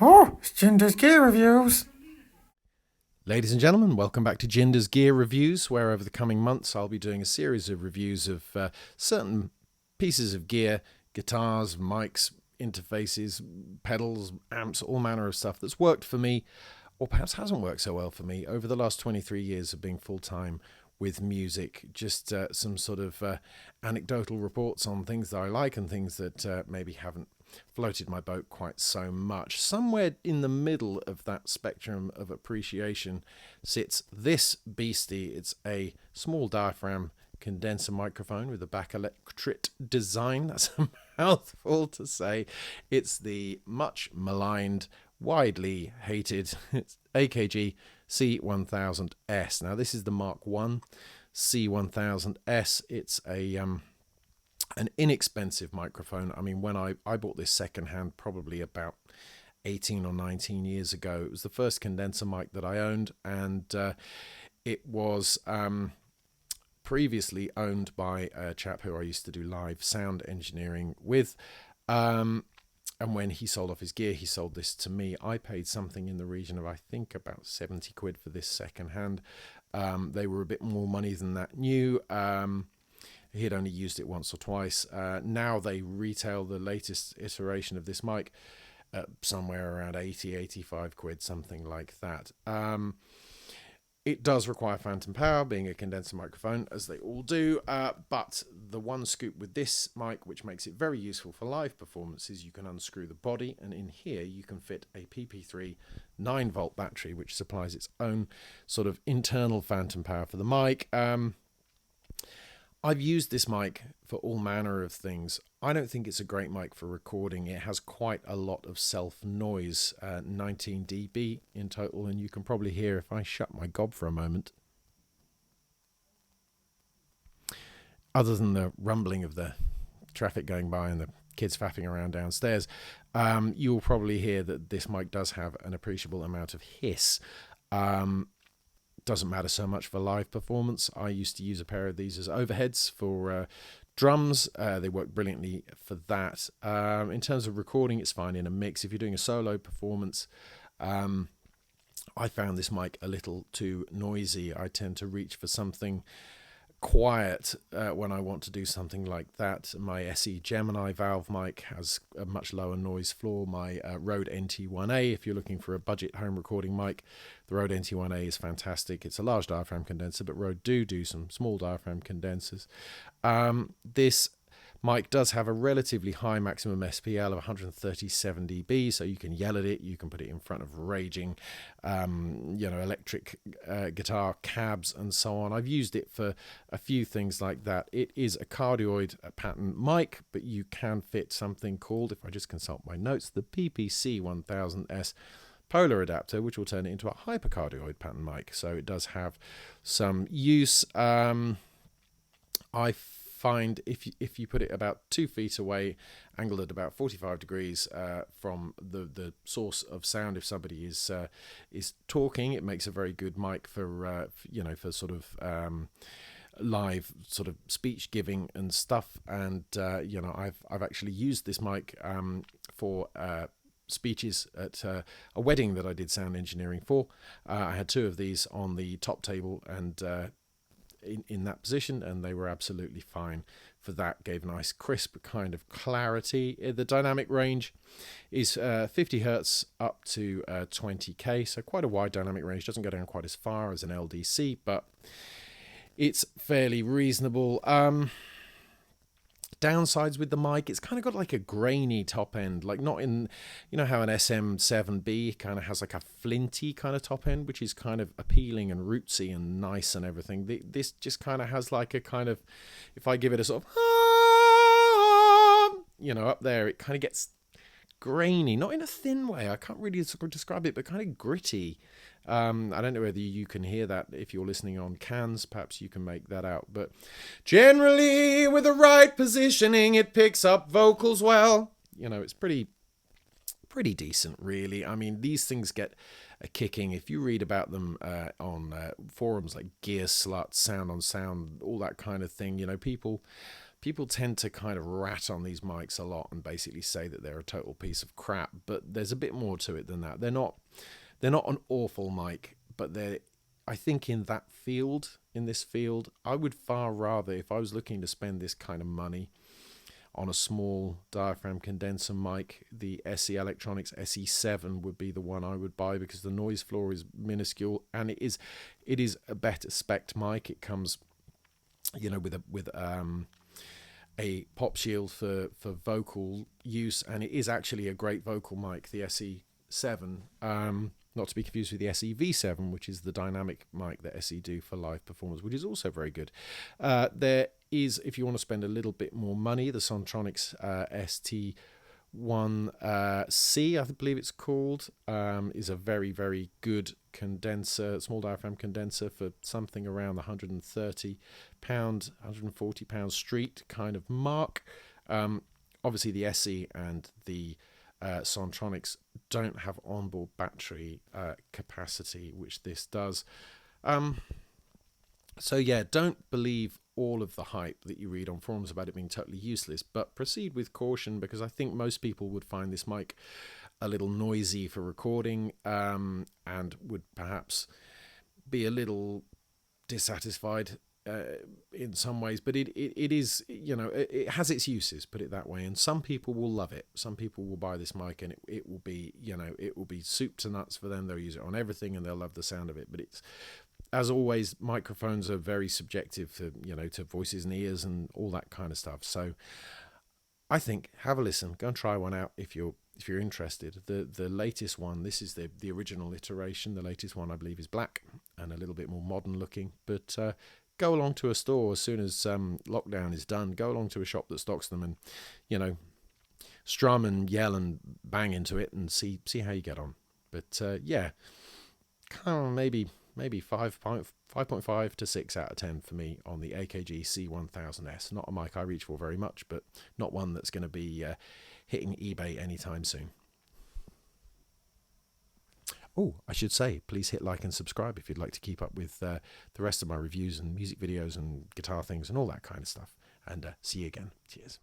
Oh, it's Jinder's Gear Reviews. Ladies and gentlemen, welcome back to Jinder's Gear Reviews, where over the coming months I'll be doing a series of reviews of certain pieces of gear, guitars, mics, interfaces, pedals, amps, all manner of stuff that's worked for me, or perhaps hasn't worked so well for me over the last 23 years of being full-time with music. Just some sort of anecdotal reports on things that I like and things that maybe haven't floated my boat quite so much. Somewhere in the middle of that spectrum of appreciation sits this beastie. It's a small diaphragm condenser microphone with a back electret design. That's a mouthful to say. It's the much maligned, widely hated AKG C1000S. Now this is the Mark 1 C1000S. It's an inexpensive microphone. I mean, when I bought this secondhand probably about 18 or 19 years ago, it was the first condenser mic that I owned, and it was previously owned by a chap who I used to do live sound engineering with. And when he sold off his gear, he sold this to me. I paid something in the region of, I think, about 70 quid for this secondhand. They were a bit more money than that new. He had only used it once or twice. Now they retail the latest iteration of this mic at somewhere around 80, 85 quid, something like that. It does require phantom power, being a condenser microphone, as they all do. But the one scoop with this mic, which makes it very useful for live performances, you can unscrew the body, and in here you can fit a PP3 9-volt battery, which supplies its own sort of internal phantom power for the mic. I've used this mic for all manner of things. I don't think it's a great mic for recording. It has quite a lot of self noise, 19 dB in total, and you can probably hear if I shut my gob for a moment. Other than the rumbling of the traffic going by and the kids faffing around downstairs, you'll probably hear that this mic does have an appreciable amount of hiss. Doesn't matter so much for live performance. I used to use a pair of these as overheads for drums. They work brilliantly for that. In terms of recording, it's fine in a mix. If you're doing a solo performance, I found this mic a little too noisy. I tend to reach for something quiet when I want to do something like that. My SE Gemini valve mic has a much lower noise floor. My Rode NT1A, if you're looking for a budget home recording mic, the Rode NT1A is fantastic. It's a large diaphragm condenser, but Rode do some small diaphragm condensers. This mic does have a relatively high maximum SPL of 137 dB, so you can yell at it, you can put it in front of raging, electric guitar cabs and so on. I've used it for a few things like that. It is a cardioid pattern mic, but you can fit something called, if I just consult my notes, the PPC 1000S polar adapter, which will turn it into a hypercardioid pattern mic. So it does have some use. I find if you put it about 2 feet away, angled at about 45 degrees from the source of sound, if somebody is talking, it makes a very good mic for for sort of live sort of speech giving and stuff. And I've actually used this mic for speeches at a wedding that I did sound engineering for. I had 2 of these on the top table and in that position, and they were absolutely fine for that. Gave nice crisp kind of clarity. The dynamic range is 50 hertz up to 20k, so quite a wide dynamic range. Doesn't go down quite as far as an LDC, but it's fairly reasonable. Downsides with the mic, it's kind of got like a grainy top end, like not in, how an SM7B kind of has like a flinty kind of top end, which is kind of appealing and rootsy and nice and everything. This just kind of has like a kind of, if I give it a sort of, up there, it kind of gets grainy, not in a thin way. I can't really describe it, but kind of gritty. I don't know whether you can hear that if you're listening on cans. Perhaps you can make that out. But generally, with the right positioning, it picks up vocals well. It's pretty decent, really. I mean, these things get a kicking. If you read about them on forums like Gear Slut, Sound on Sound, all that kind of thing, people people tend to kind of rat on these mics a lot and basically say that they're a total piece of crap, but there's a bit more to it than that. They're not an awful mic, but they're, I think in this field, I would far rather, if I was looking to spend this kind of money on a small diaphragm condenser mic, the SE Electronics SE7 would be the one I would buy, because the noise floor is minuscule and it is a better spec mic. It comes, with a pop shield for vocal use, and it is actually a great vocal mic, the SE7. Not to be confused with the SE-V7, which is the dynamic mic that SE do for live performance, which is also very good. There is, if you want to spend a little bit more money, the Sontronics ST1C, I believe it's called, is a very, very good condenser, small diaphragm condenser, for something around the £130, £140 street kind of mark. Obviously, the SE and the Sontronics don't have onboard battery capacity, which this does. So yeah, don't believe all of the hype that you read on forums about it being totally useless, but proceed with caution, because I think most people would find this mic a little noisy for recording, and would perhaps be a little dissatisfied in some ways, but it is, it has its uses, put it that way, and some people will love it. Some people will buy this mic and it will be, it will be soup to nuts for them. They'll use it on everything and they'll love the sound of it. But it's, as always, microphones are very subjective to, to voices and ears and all that kind of stuff. So I think have a listen, go and try one out if you're interested. The latest one, this is the original iteration. The latest one, I believe, is black and a little bit more modern looking, but go along to a store as soon as lockdown is done. Go along to a shop that stocks them and, strum and yell and bang into it and see how you get on. But yeah, kind of maybe 5.5 to 6 out of 10 for me on the AKG C1000S. Not a mic I reach for very much, but not one that's going to be hitting eBay anytime soon. Oh, I should say, please hit like and subscribe if you'd like to keep up with the rest of my reviews and music videos and guitar things and all that kind of stuff. And see you again. Cheers.